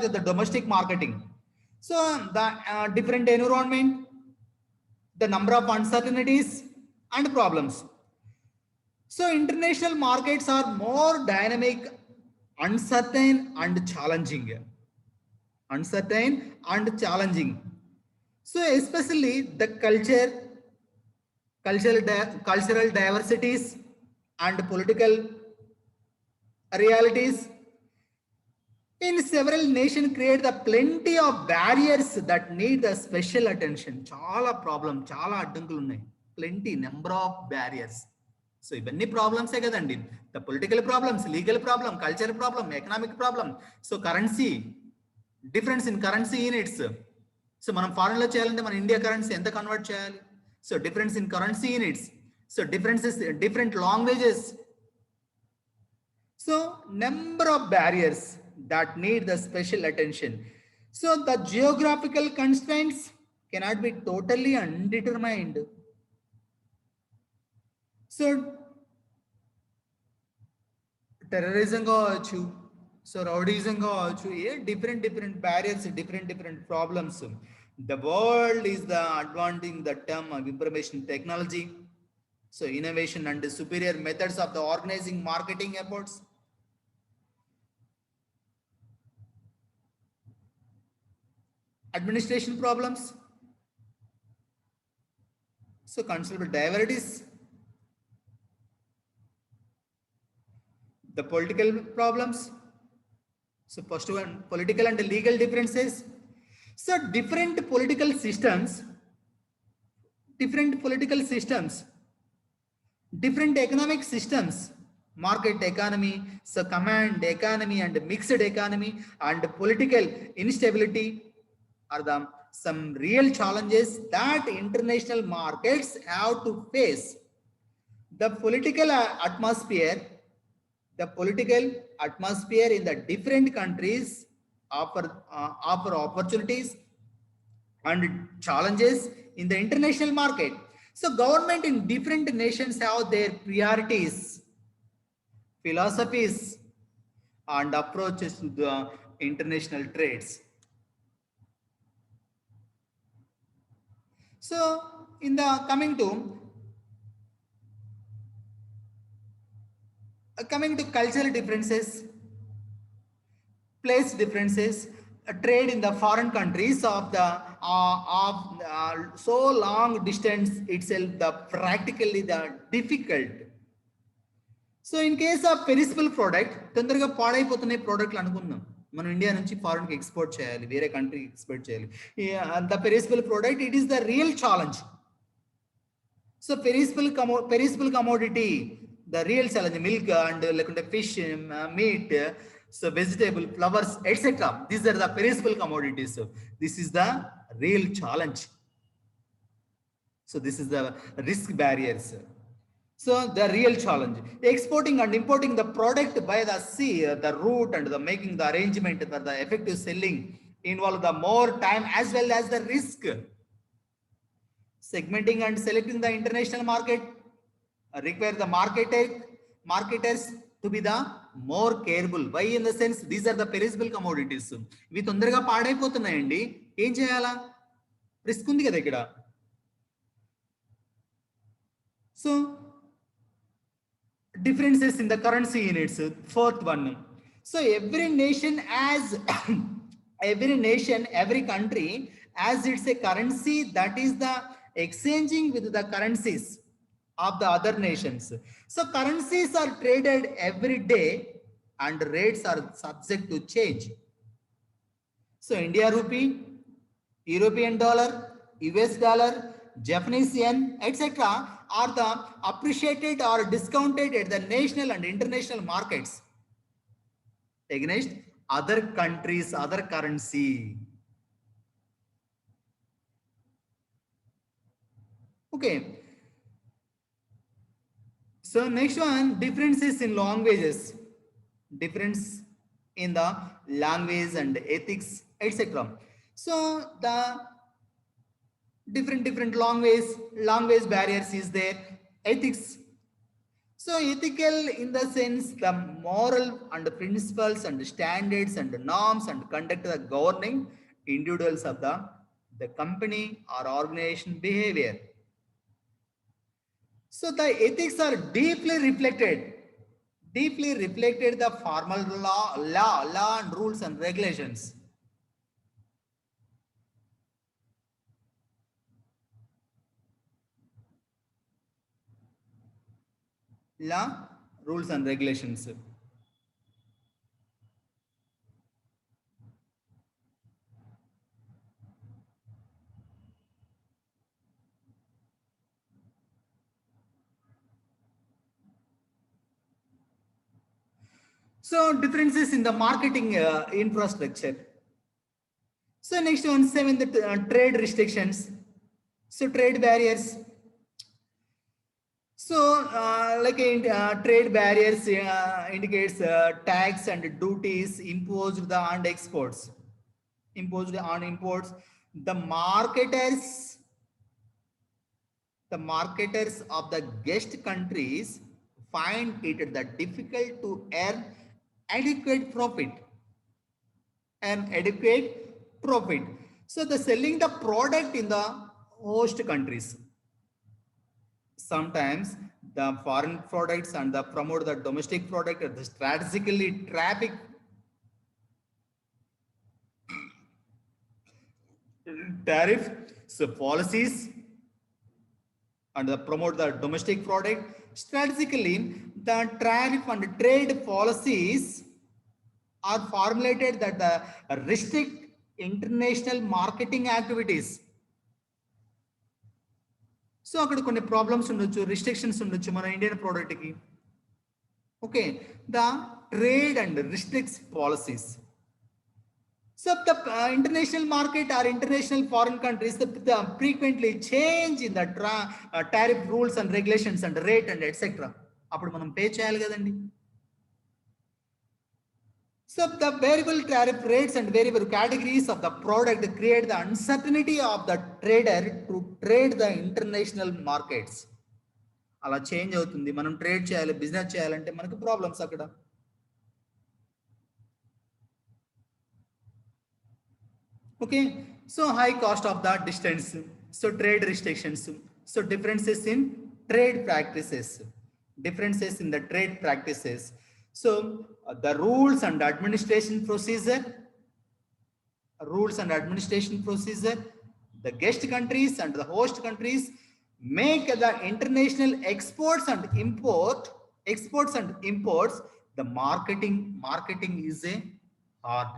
with the domestic marketing. So the different environment, the number of uncertainties and problems. So international markets are more dynamic, uncertain and challenging. Uncertain and challenging. So especially the cultural diversities and political realities in several nations create the plenty of barriers that need the special attention. Chala problem, chala addankulu unnai. Plenty number of barriers. So ivanni problems e kadandi. The political problems, legal problem, cultural problem, economic problem. So currency, difference in currency units. So మనం foreign లో చేయాలంటే మన India currency ఎంత convert చేయాలి? So difference in currency units. So differences, different languages. So number of barriers that need the special attention. So the geographical constraints cannot be totally undetermined. So terrorism కావచ్చు, so rowdyism కావచ్చు, different barriers, different problems. The world is the advancing the term of information technology. So innovation and the superior methods of the organizing marketing efforts. Administration problems. So considerable diversities. The political problems. So first one, political and legal differences. So different political systems, different economic systems, market economy, so command economy and mixed economy and political instability are the some real challenges that international markets have to face. The political atmosphere in the different countries offer opportunities and challenges in the international market. So government in different nations have their priorities, philosophies and approaches to the international trades. So in the coming to cultural differences, place differences, trade in the foreign countries of the so long distance itself, the practically the difficult. So in case of perishable product, తొందరగా పాడైపోతున్న ప్రోడక్ట్లు అనుకుందాం, మనం India నుంచి foreign కి export చేయాలి, వేరే కంట్రీకి export చేయాలి. The perishable product, it is the real challenge. So perishable commodity, the real challenge, milk and like fish, meat, so vegetable, flowers, etc. These are the perishable commodities. So this is the real challenge. So this is the risk barriers. So the real challenge, exporting and importing the product by the sea, the route and the making the arrangement for the effective selling involve the more time as well as the risk. Segmenting and selecting the international market require the marketers to be the more careful. Why? In the sense, these are the perishable commodities. ఇవి తొందరగా పాడైపోతున్నాయండి, ఏం చేయాలా? Risk ఉంది కదా ఇక్కడ. So differences in the currency units, fourth one. So every nation, every country has its a currency that is the exchanging with the currencies of the other nations. So currencies are traded every day and rates are subject to change. So India rupee, European dollar, US dollar, Japanese yen, etc. are the appreciated or discounted at the national and international markets against other countries, other currency. Okay. So next one, differences in languages, difference in the language and ethics, etc. So the different language barriers is there, ethics. So ethical in the sense the moral and the principles and the standards and the norms and conduct the governing individuals of the company or organization behavior. So the ethics are deeply reflected the formal law and rules and regulations. Law, rules and regulations. So differences in the marketing infrastructure. So next one, seventh, trade restrictions. So trade barriers. So trade barriers indicates tax and duties imposed on exports. Imposed on imports. The marketers of the guest countries find it the difficult to earn adequate profit and adequate profit. So the selling the product in the host countries. Sometimes the foreign products and the promote the domestic product at the strategically traffic tariff so policies and the promote the domestic product strategically. The tariff and trade policies are formulated that restrict international marketing activities. So అక్కడ కొన్ని problems ఉండొచ్చు, restrictions ఉండొచ్చు మన Indian product కి. Okay, the trade and restricts policies. So the international market or international foreign countries the frequently change in the tariff rules and regulations and rate and etc. అప్పుడు మనం pay చేయాలి కదండి. So the variable tariff rates and variable categories of the product create the uncertainty of the trader to trade the international markets. అలా change అవుతుంది, మనం trade చేయాలి, business చేయాలంటే మనకు ప్రాబ్లమ్స్ అక్కడ. Okay, so high cost of the distance, so trade restrictions, so differences in trade practices, so the rules and administration procedure, the guest countries and the host countries make the international exports and imports, the marketing is a hard.